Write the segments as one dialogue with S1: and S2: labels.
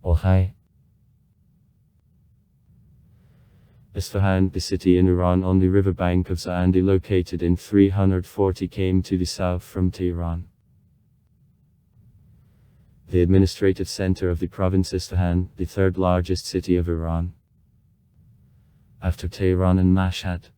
S1: Ohai. Isfahan, the city in Iran on the riverbank of Zandi, located in 340 km to the south from Tehran. The administrative center of the province Isfahan, the third largest city of Iran, after Tehran and Mashhad.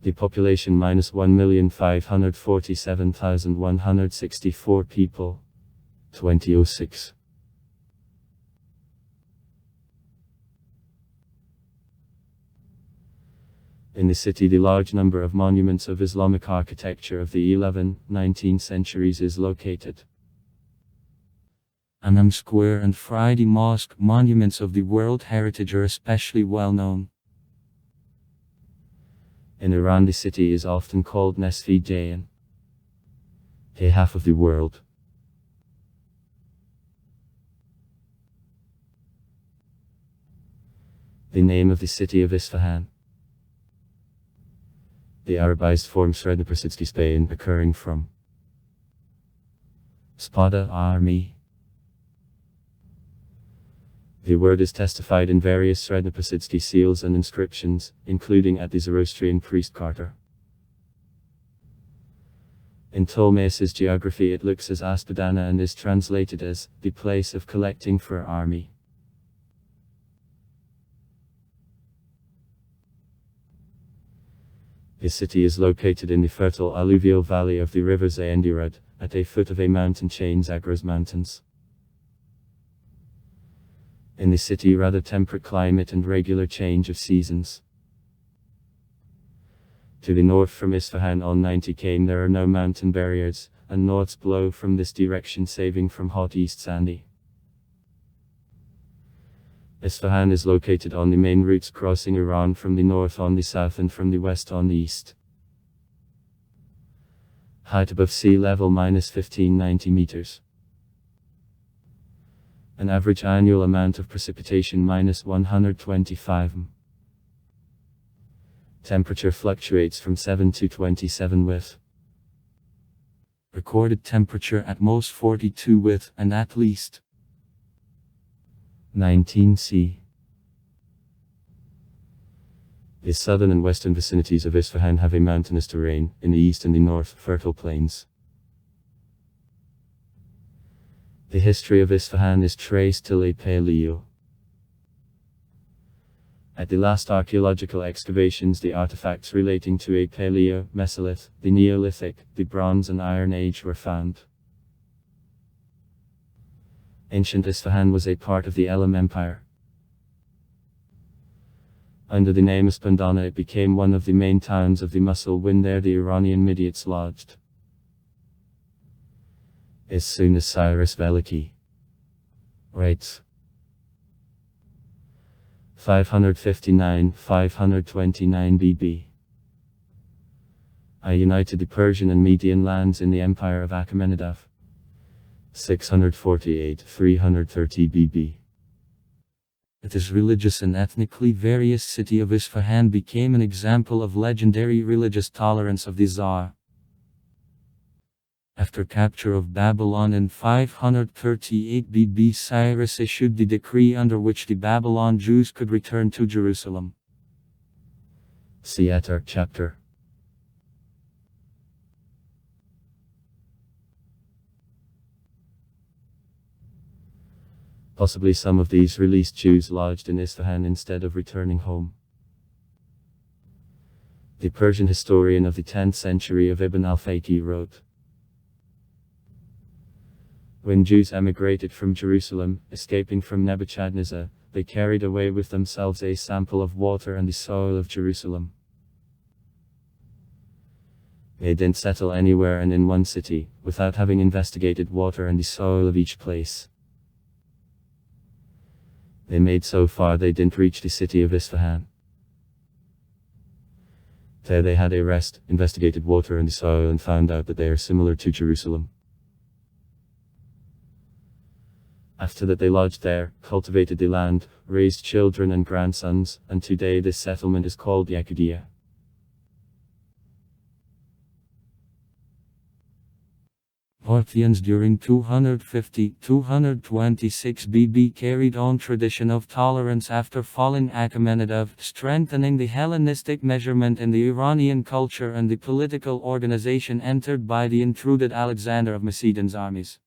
S1: The population -1,547,164 people. 2006. In the city, the large number of monuments of Islamic architecture of the 11th, 19th centuries is located. Anam Square and Friday Mosque monuments of the World Heritage are especially well known. In Iran, the city is often called Nesfi Jayan, a half of the world. The name of the city of Isfahan. The Arabized form Srednjopersky Spain, occurring from Spada, army. The word is testified in various Srednjopersky seals and inscriptions, including at the Zoroastrian priest Carter. In Ptolemaeus' geography it looks as Aspadana and is translated as the place of collecting for army. The city is located in the fertile alluvial valley of the river Zayandirud, at a foot of a mountain chain, Zagros Mountains. In the city, rather temperate climate and regular change of seasons. To the north from Isfahan on 90 km there are no mountain barriers, and norths blow from this direction, saving from hot east sandy. Isfahan is located on the main routes crossing Iran from the north on the south and from the west on the east. Height above sea level -1590 meters. An average annual amount of precipitation -125 m. Temperature fluctuates from 7 to 27 with recorded temperature at most 42 with and at least 19 C. The southern and western vicinities of Isfahan have a mountainous terrain, in the east and the north, fertile plains. The history of Isfahan is traced to late Paleo. At the last archaeological excavations, the artifacts relating to a Paleo, Mesolith, the Neolithic, the Bronze and Iron Age were found. Ancient Isfahan was a part of the Elam Empire. Under the name Spandana it became one of the main towns of the Mosul when there the Iranian Midiates lodged. As soon as Cyrus Veliki writes 559-529 BB. I united the Persian and Median lands in the empire of Achaemenid. 648-330 BB. This religious and ethnically various city of Isfahan became an example of legendary religious tolerance of the Tsar. After capture of Babylon in 538 BB, Cyrus issued the decree under which the Babylon Jews could return to Jerusalem. See Atar chapter. Possibly some of these released Jews lodged in Isfahan instead of returning home. The Persian historian of the 10th century of Ibn al-Faqih wrote, when Jews emigrated from Jerusalem, escaping from Nebuchadnezzar, they carried away with themselves a sample of water and the soil of Jerusalem. They didn't settle anywhere and in one city, without having investigated water and the soil of each place. They made so far they didn't reach the city of Isfahan. There they had a rest, investigated water and the soil and found out that they are similar to Jerusalem. After that they lodged there, cultivated the land, raised children and grandsons, and today this settlement is called Yakudia. Parthians during 250-226 BB carried on tradition of tolerance after falling Achaemenid, strengthening the Hellenistic measurement in the Iranian culture and the political organization entered by the intruded Alexander of Macedon's armies.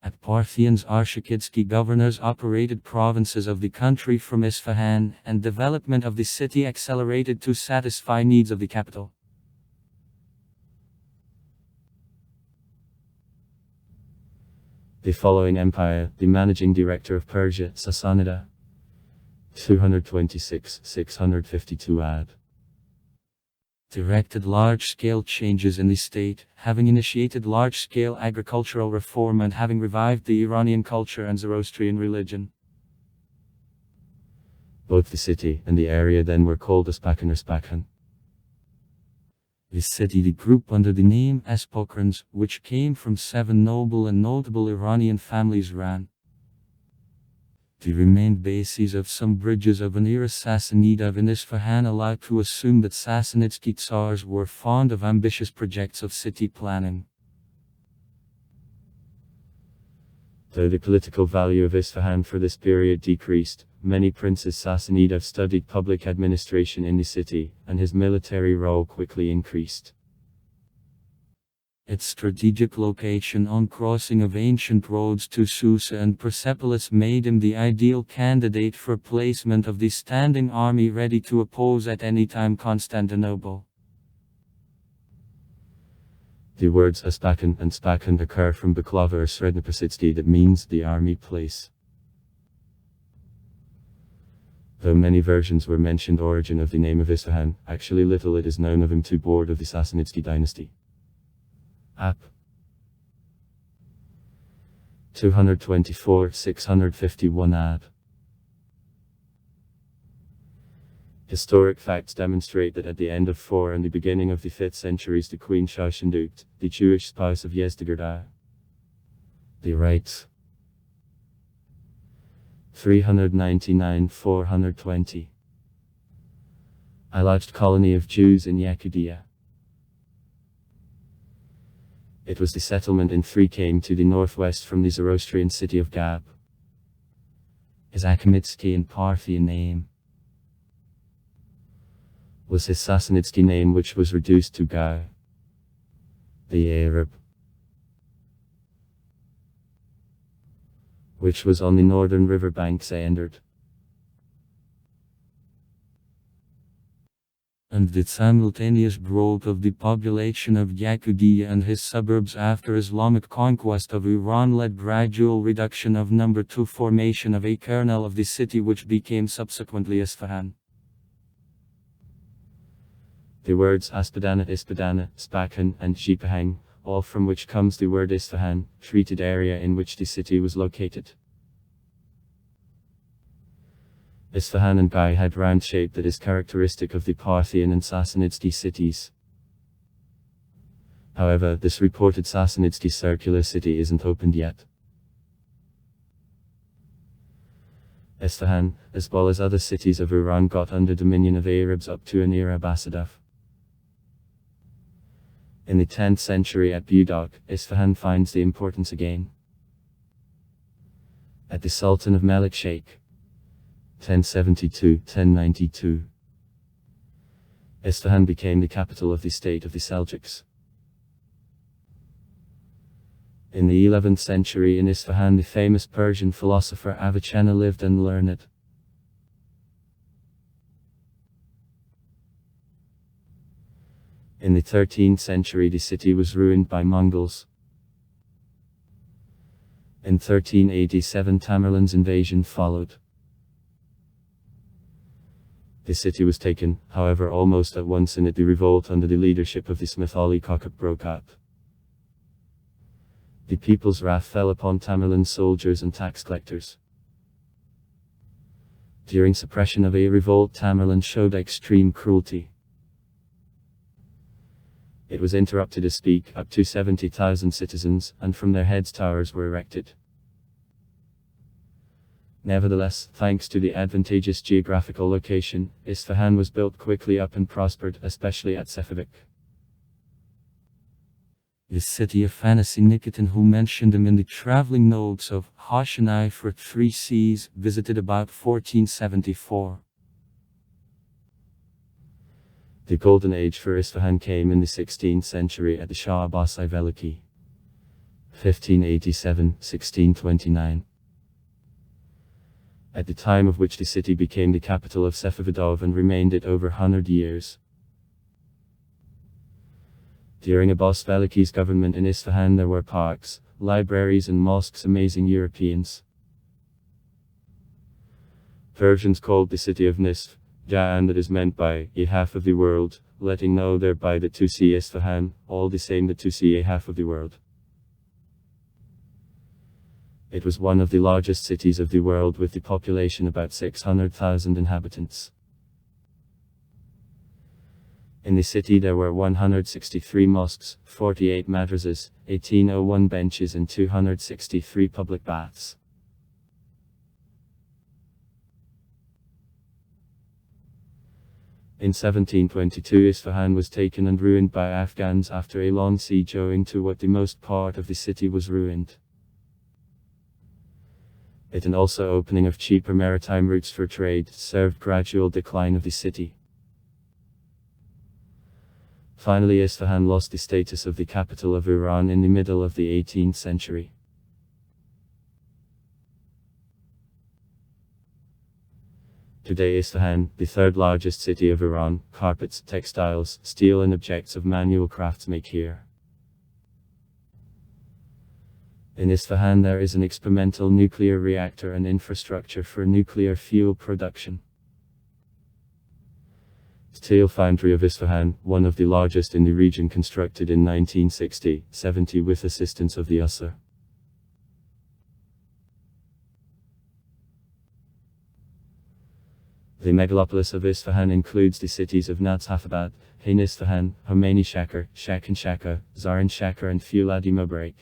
S1: At Parthians, Arshakidski governors operated provinces of the country from Isfahan, and development of the city accelerated to satisfy needs of the capital. The following empire, the managing director of Persia, Sassanida, 226-652 AD. Directed large-scale changes in the state, having initiated large-scale agricultural reform and having revived the Iranian culture and Zoroastrian religion. Both the city and the area then were called Isfahan or Spakan. The city, the group under the name Espokrans, which came from 7 noble and notable Iranian families, ran. The remained bases of some bridges of an era Sassanid in Isfahan allowed to assume that Sassanidski Tsars were fond of ambitious projects of city planning. Though the political value of Isfahan for this period decreased, many princes Sassanid studied public administration in the city, and his military role quickly increased. Its strategic location on crossing of ancient roads to Susa and Persepolis made him the ideal candidate for placement of the standing army ready to oppose at any time Constantinople. The words Isfahan and Spakan occur from Baklava or Srednoprsitsky, that means the army place. Though many versions were mentioned origin of the name of Isfahan, actually little it is known of him to board of the Sassanidsky dynasty. App 224-651 AD. Historic facts demonstrate that at the end of 4 and the beginning of the 5th centuries the Queen Shashandukt, the Jewish spouse of Yezdegerd, the rights 399-420. A large colony of Jews in Yakutia. It was the settlement in 3 came to the northwest from the Zoroastrian city of Gab. His Achaemenidsky and Parthian name was his Sassanidsky name, which was reduced to Gau, the Arab, which was on the northern river banks entered, and the simultaneous growth of the population of Yakutia and his suburbs after Islamic conquest of Iran led gradual reduction of number to formation of a kernel of the city which became subsequently Isfahan. The words Aspadana, Ispadana, Spakan, and Shipahang, all from which comes the word Isfahan, treated area in which the city was located. Isfahan and Gai had round shape that is characteristic of the Parthian and Sassanidsky cities. However, this reported Sassanidsky circular city isn't opened yet. Isfahan, as well as other cities of Iran, got under dominion of Arabs up to an era Abbasidov. In the 10th century at Budok, Isfahan finds the importance again. At the Sultan of Melik Sheikh, 1072-1092, Isfahan became the capital of the state of the Seljuks. In the 11th century in Isfahan the famous Persian philosopher Avicenna lived and learned. In the 13th century the city was ruined by Mongols. In 1387 Tamerlane's invasion followed. The city was taken, however almost at once in it the revolt under the leadership of the Smith Ali Kokop broke out. The people's wrath fell upon Tamerlane's soldiers and tax collectors. During suppression of a revolt Tamerlane showed extreme cruelty. It was interrupted to speak, up to 70,000 citizens, and from their heads towers were erected. Nevertheless, thanks to the advantageous geographical location, Isfahan was built quickly up and prospered, especially at Sefavik. The city of Fantasy Nikitin, who mentioned him in the traveling notes of Hashanai for Three Seas, visited about 1474. The golden age for Isfahan came in the 16th century at the Shah Abbas I Veliki, 1587-1629. At the time of which the city became the capital of Safavidov and remained it over 100 years. During Abbas Veliki's government in Isfahan there were parks, libraries and mosques. Amazing Europeans. Persians called the city of Nisf, Ja'an, that is meant by a half of the world, letting know thereby that to see Isfahan, all the same that to see a half of the world. It was one of the largest cities of the world with the population about 600,000 inhabitants. In the city there were 163 mosques, 48 madrasas, 1801 benches and 263 public baths. In 1722 Isfahan was taken and ruined by Afghans after a long siege, owing to what the most part of the city was ruined. It and also opening of cheaper maritime routes for trade served gradual decline of the city. Finally Isfahan lost the status of the capital of Iran in the middle of the 18th century. Today Isfahan, the third largest city of Iran, carpets, textiles, steel and objects of manual crafts make here. In Isfahan there is an experimental nuclear reactor and infrastructure for nuclear fuel production. Steel foundry of Isfahan, one of the largest in the region, constructed in 1960-70 with assistance of the USSR. The megalopolis of Isfahan includes the cities of Nazafabad, Hain Isfahan, Khomeini Shakar, Shakan Shaka, Zaran Shakar and Fuladi Mubarak.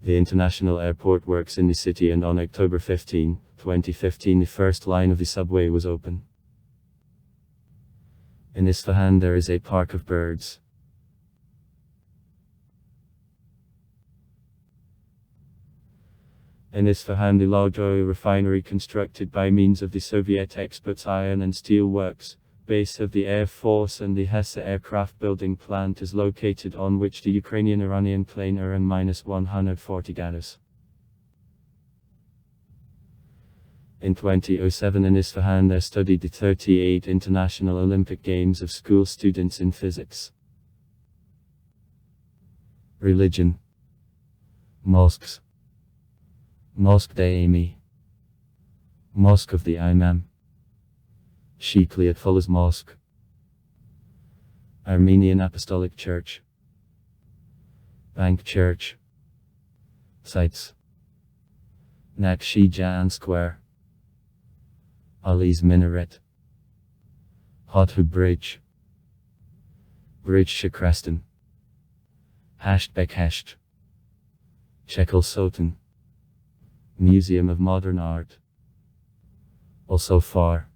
S1: The international airport works in the city, and on October 15, 2015 the first line of the subway was open. In Isfahan there is a park of birds. In Isfahan the large oil refinery constructed by means of the Soviet experts iron and steel works, base of the Air Force and the Hesse aircraft building plant is located, on which the Ukrainian-Iranian plane Iran-140 gathers. In 2007 in Isfahan there studied the 38 International Olympic Games of school students in physics. Religion. Mosques. Mosque de Ami. Mosque of the Imam. Shikli Fullah's Mosque. Armenian Apostolic Church. Bank Church. Sites. Nakshi Jahan Square. Ali's Minaret. Hothu Bridge. Bridge Shakrestan. Hasht Bekhesht. Shekel Sultan. Museum of Modern Art. Also far.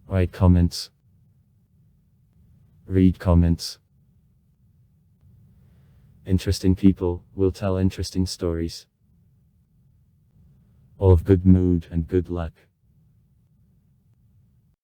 S1: Write comments. Read comments. Interesting people will tell interesting stories. All of good mood and good luck.